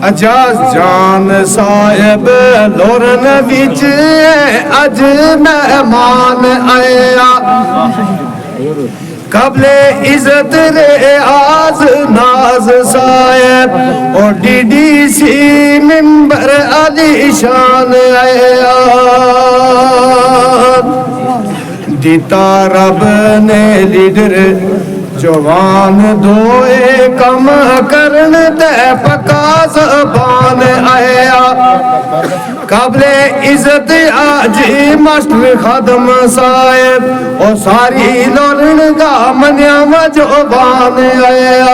अजाज जान साहिब लोरन विच अज मेहमान आया कबले इज्जत रे आज नाज साहिब और डीडीसी मिंबर अली शान आया दीता रब ने लीडर जवान दोए कम करन ते पका ज़बान आया काबले इज्जत आजी मास्टर खादम साहिब और सारी लोरन गा मन्या जवान आया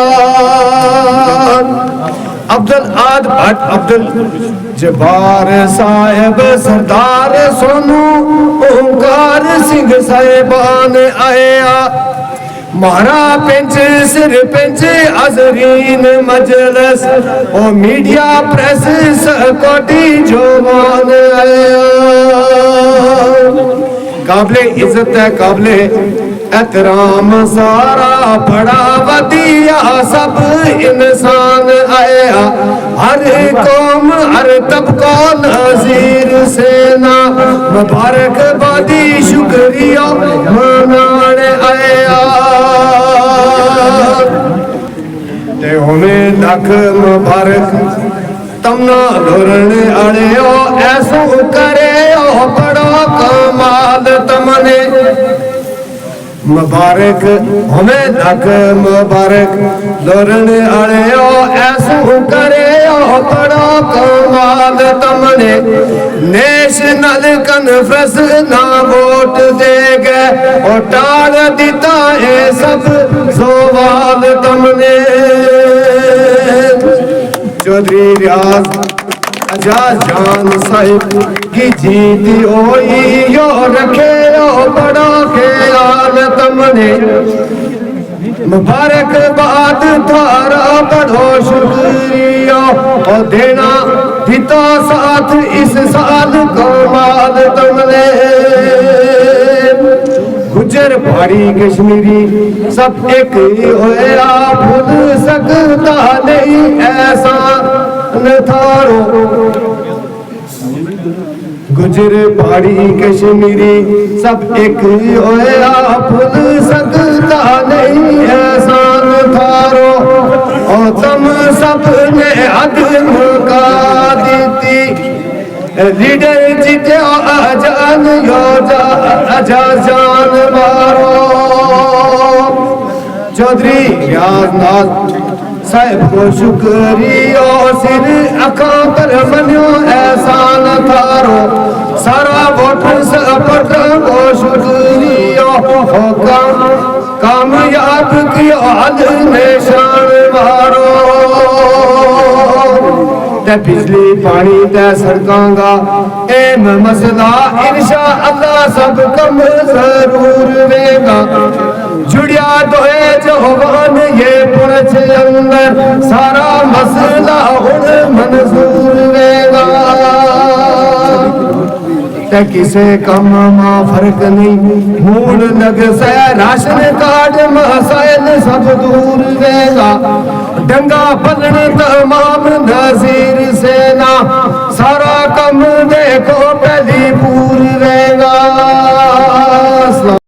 अब्दुल आद भट्ट अब्दुल जब्बार साहिब सरदार सोनू ओंकार सिंह साहिबान आया महारा पेंच सिर पेंच अजरीन मजलस ओ मीडिया प्रेस सकोटी जवान आया काबले इज्जत है काबले एहतराम सारा बड़ा वदिया सब इंसान आया हर कौम हर तबका नजीर सेना मुबारकबादी शुक्रिया मनाने आया ते हमें लख मुबारक तमना लोरने आड़े ऐसो करे बड़ा कमाल तमने मुबारक हमें लख मुबारक लोरने आड़े ऐसो करे बड़ा कमाल तमने नेशनल कॉन्फ्रेंस ना वोट दे गए और टाल दिता है सब सवाल तमने चौधरी रियाज अजाज जान साहिब की जीत होई यो रखे यो बड़ा ख्याल तमने मुबारकबाद थारा बड़ो शुक्रिया और देना दिता साथ इस साल कमाल तमने गुजर पहाड़ी कश्मीरी सब एक होया भूल सकता नहीं ऐसा न थारो गुजर पहाड़ी कश्मीरी सब एक होया भूल सकता नहीं ऐसा न थारो और तुम सब ने अदम का दीती लीडर जीते आजान योजा आजाद जान मारो चौधरी रियाज साहिब को शुक्रिया सिर अखा पर मनियो एहसान थारो सारा वोटर सपट को शुक्रिया कामयाब किया हद निशान मारो ते बिजली पानी ते सड़कां गा एम मसला इंशा अल्लाह सब कम जरूर वेगा जुड़िया दोए जवान ये पुरच अंदर सारा मसला हुण मंजूर वेगा ते किसे कम मा फर्क नहीं मूड लग से राशन कार्ड मसाइल सब दूर वेगा डंगा पलन तमाम नजीर सेना सारा कम देखो पहली पूर रहेगा